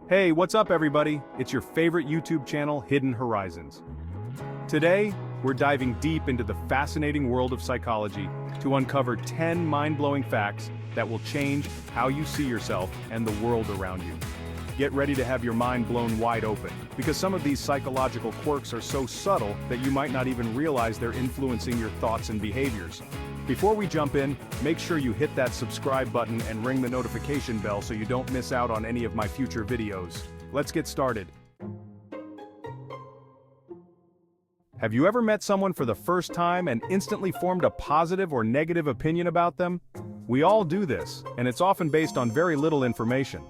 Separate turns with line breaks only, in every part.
Hey, what's up everybody? It's your favorite YouTube channel, Hidden Horizons. Today, we're diving deep into the fascinating world of psychology to uncover 10 mind-blowing facts that will change how you see yourself and the world around you. Get ready to have your mind blown wide open, because some of these psychological quirks are so subtle that you might not even realize they're influencing your thoughts and behaviors. Before we jump in, make sure you hit that subscribe button and ring the notification bell so you don't miss out on any of my future videos. Let's get started. Have you ever met someone for the first time and instantly formed a positive or negative opinion about them? We all do this, and it's often based on very little information.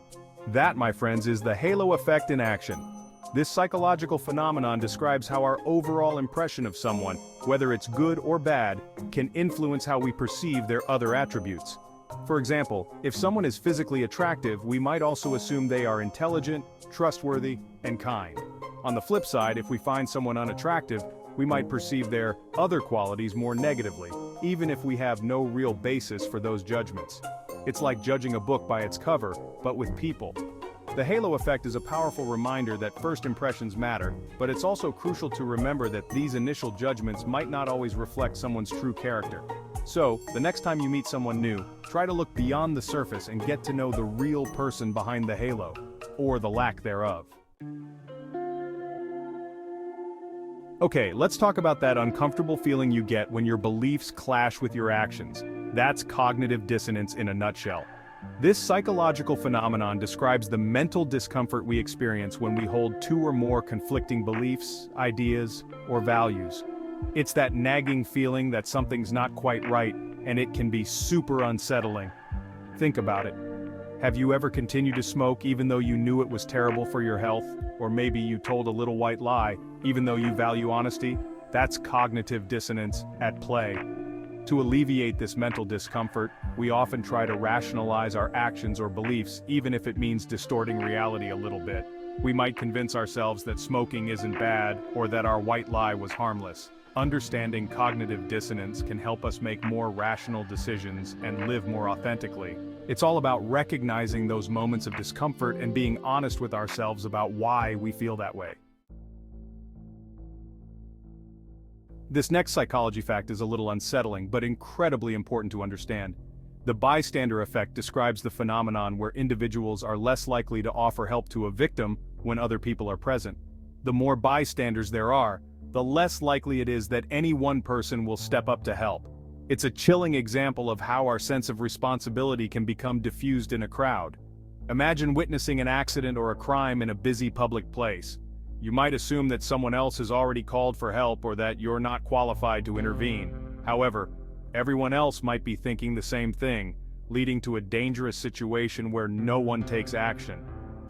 That, my friends, is the halo effect in action. This psychological phenomenon describes how our overall impression of someone, whether it's good or bad, can influence how we perceive their other attributes. For example, if someone is physically attractive, we might also assume they are intelligent, trustworthy, and kind. On the flip side, if we find someone unattractive, we might perceive their other qualities more negatively, even if we have no real basis for those judgments. It's like judging a book by its cover, but with people. The halo effect is a powerful reminder that first impressions matter, but it's also crucial to remember that these initial judgments might not always reflect someone's true character. So, the next time you meet someone new, try to look beyond the surface and get to know the real person behind the halo, or the lack thereof. Okay, let's talk about that uncomfortable feeling you get when your beliefs clash with your actions. That's cognitive dissonance in a nutshell. This psychological phenomenon describes the mental discomfort we experience when we hold two or more conflicting beliefs, ideas, or values. It's that nagging feeling that something's not quite right, and it can be super unsettling. Think about it. Have you ever continued to smoke even though you knew it was terrible for your health? Or maybe you told a little white lie, even though you value honesty? That's cognitive dissonance at play. To alleviate this mental discomfort, we often try to rationalize our actions or beliefs, even if it means distorting reality a little bit. We might convince ourselves that smoking isn't bad, or that our white lie was harmless. Understanding cognitive dissonance can help us make more rational decisions and live more authentically. It's all about recognizing those moments of discomfort and being honest with ourselves about why we feel that way. This next psychology fact is a little unsettling, but incredibly important to understand. The bystander effect describes the phenomenon where individuals are less likely to offer help to a victim when other people are present. The more bystanders there are, the less likely it is that any one person will step up to help. It's a chilling example of how our sense of responsibility can become diffused in a crowd. Imagine witnessing an accident or a crime in a busy public place. You might assume that someone else has already called for help or that you're not qualified to intervene. However, everyone else might be thinking the same thing, leading to a dangerous situation where no one takes action.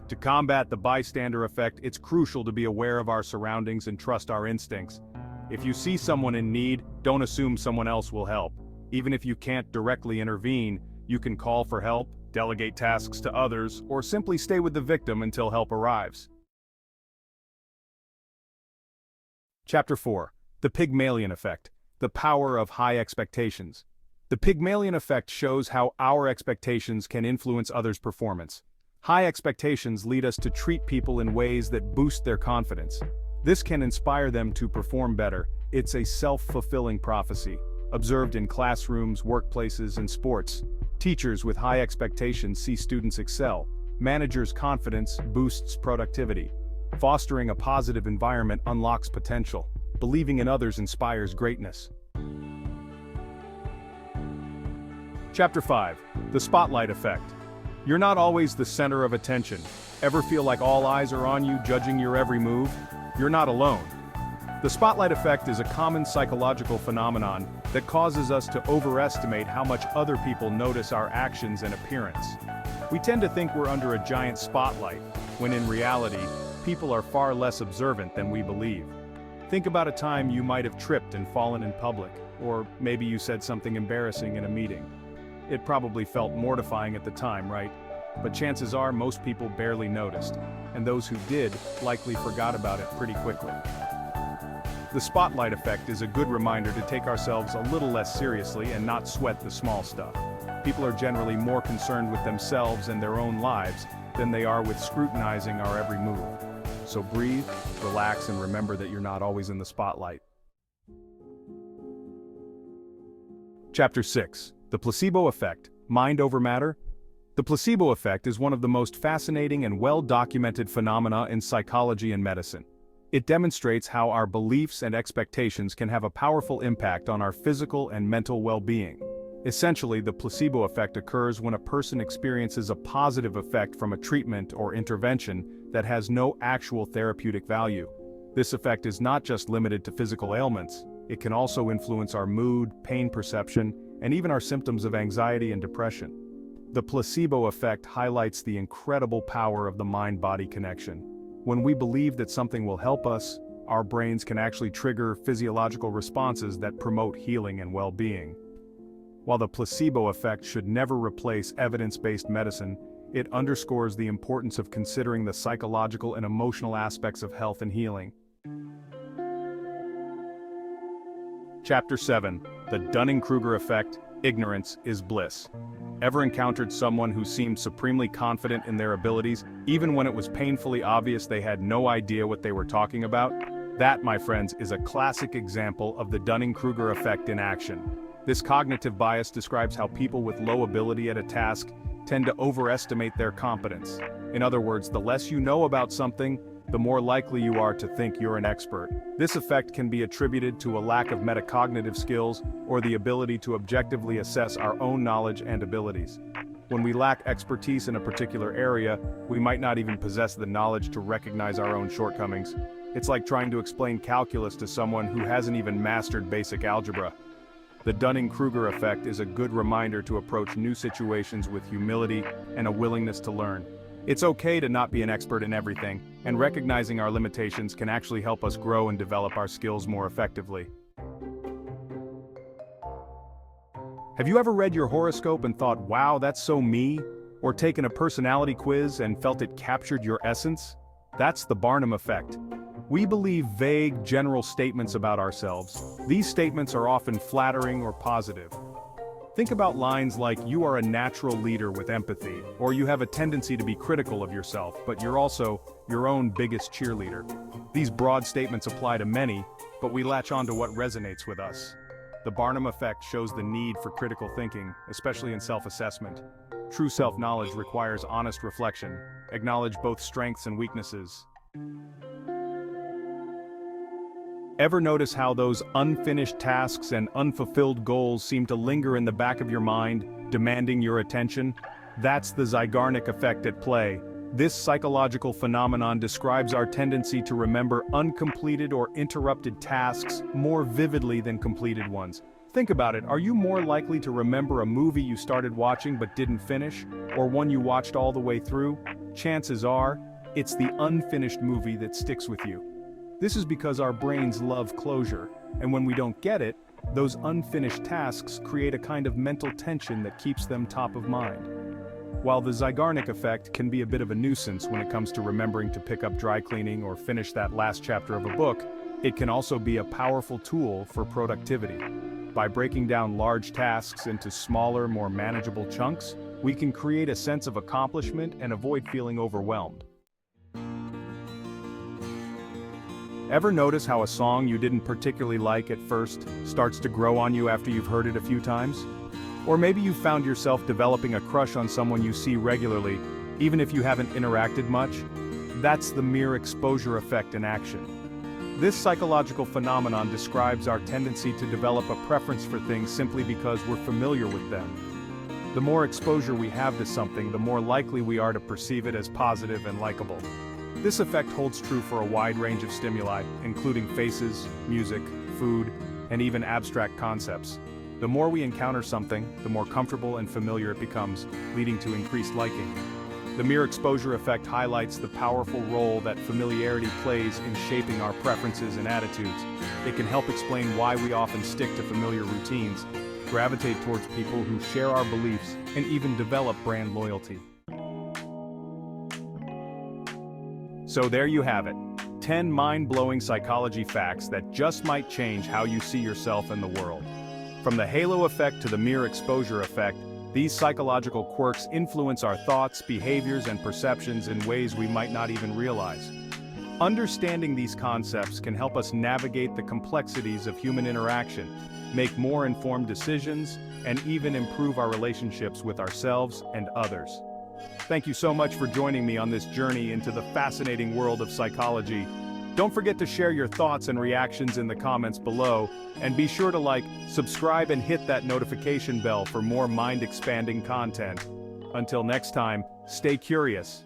To combat the bystander effect, it's crucial to be aware of our surroundings and trust our instincts. If you see someone in need, don't assume someone else will help. Even if you can't directly intervene, you can call for help, delegate tasks to others, or simply stay with the victim until help arrives. Chapter 4. The Pygmalion Effect. The Power of High Expectations. The Pygmalion Effect shows how our expectations can influence others' performance. High expectations lead us to treat people in ways that boost their confidence. This can inspire them to perform better. It's a self-fulfilling prophecy, observed in classrooms, workplaces, and sports. Teachers with high expectations see students excel. Managers' confidence boosts productivity. Fostering a positive environment unlocks potential. Believing in others inspires greatness. Chapter 5. The Spotlight Effect. You're not always the center of attention. Ever feel like all eyes are on you, judging your every move? You're not alone. The spotlight effect is a common psychological phenomenon that causes us to overestimate how much other people notice our actions and appearance. We tend to think we're under a giant spotlight, when in reality, people are far less observant than we believe. Think about a time you might have tripped and fallen in public, or maybe you said something embarrassing in a meeting. It probably felt mortifying at the time, right? But chances are most people barely noticed, and those who did likely forgot about it pretty quickly. The spotlight effect is a good reminder to take ourselves a little less seriously and not sweat the small stuff. People are generally more concerned with themselves and their own lives, than they are with scrutinizing our every move. So breathe, relax, and remember that you're not always in the spotlight. Chapter 6. The Placebo Effect, Mind Over Matter. The placebo effect is one of the most fascinating and well-documented phenomena in psychology and medicine. It demonstrates how our beliefs and expectations can have a powerful impact on our physical and mental well-being. Essentially, the placebo effect occurs when a person experiences a positive effect from a treatment or intervention that has no actual therapeutic value. This effect is not just limited to physical ailments. It can also influence our mood, pain perception, and even our symptoms of anxiety and depression. The placebo effect highlights the incredible power of the mind-body connection. When we believe that something will help us, our brains can actually trigger physiological responses that promote healing and well-being. While the placebo effect should never replace evidence-based medicine, it underscores the importance of considering the psychological and emotional aspects of health and healing. Chapter 7. The Dunning-Kruger Effect, Ignorance is Bliss. Ever encountered someone who seemed supremely confident in their abilities, even when it was painfully obvious they had no idea what they were talking about? That, my friends, is a classic example of the Dunning-Kruger effect in action. This cognitive bias describes how people with low ability at a task tend to overestimate their competence. In other words, the less you know about something, the more likely you are to think you're an expert. This effect can be attributed to a lack of metacognitive skills or the ability to objectively assess our own knowledge and abilities. When we lack expertise in a particular area, we might not even possess the knowledge to recognize our own shortcomings. It's like trying to explain calculus to someone who hasn't even mastered basic algebra. The Dunning-Kruger effect is a good reminder to approach new situations with humility and a willingness to learn. It's okay to not be an expert in everything, and recognizing our limitations can actually help us grow and develop our skills more effectively. Have you ever read your horoscope and thought, wow, that's so me? Or taken a personality quiz and felt it captured your essence? That's the Barnum effect. We believe vague, general statements about ourselves. These statements are often flattering or positive. Think about lines like, you are a natural leader with empathy, or you have a tendency to be critical of yourself, but you're also your own biggest cheerleader. These broad statements apply to many, but we latch on to what resonates with us. The Barnum effect shows the need for critical thinking, especially in self-assessment. True self-knowledge requires honest reflection. Acknowledge both strengths and weaknesses. Ever notice how those unfinished tasks and unfulfilled goals seem to linger in the back of your mind, demanding your attention? That's the Zeigarnik effect at play. This psychological phenomenon describes our tendency to remember uncompleted or interrupted tasks more vividly than completed ones. Think about it, are you more likely to remember a movie you started watching but didn't finish, or one you watched all the way through? Chances are, it's the unfinished movie that sticks with you. This is because our brains love closure, and when we don't get it, those unfinished tasks create a kind of mental tension that keeps them top of mind. While the Zeigarnik effect can be a bit of a nuisance when it comes to remembering to pick up dry cleaning or finish that last chapter of a book, it can also be a powerful tool for productivity. By breaking down large tasks into smaller, more manageable chunks, we can create a sense of accomplishment and avoid feeling overwhelmed. Ever notice how a song you didn't particularly like at first starts to grow on you after you've heard it a few times? Or maybe you found yourself developing a crush on someone you see regularly, even if you haven't interacted much? That's the mere exposure effect in action. This psychological phenomenon describes our tendency to develop a preference for things simply because we're familiar with them. The more exposure we have to something, the more likely we are to perceive it as positive and likable. This effect holds true for a wide range of stimuli, including faces, music, food, and even abstract concepts. The more we encounter something, the more comfortable and familiar it becomes, leading to increased liking. The mere exposure effect highlights the powerful role that familiarity plays in shaping our preferences and attitudes. It can help explain why we often stick to familiar routines, gravitate towards people who share our beliefs, and even develop brand loyalty. So there you have it, 10 mind-blowing psychology facts that just might change how you see yourself and the world. From the halo effect to the mere exposure effect, These psychological quirks influence our thoughts, behaviors, and perceptions in ways we might not even realize. Understanding these concepts can help us navigate the complexities of human interaction, make more informed decisions, and even improve our relationships with ourselves and others. Thank you so much for joining me on this journey into the fascinating world of psychology. Don't forget to share your thoughts and reactions in the comments below, and be sure to like, subscribe, and hit that notification bell for more mind-expanding content. Until next time, stay curious.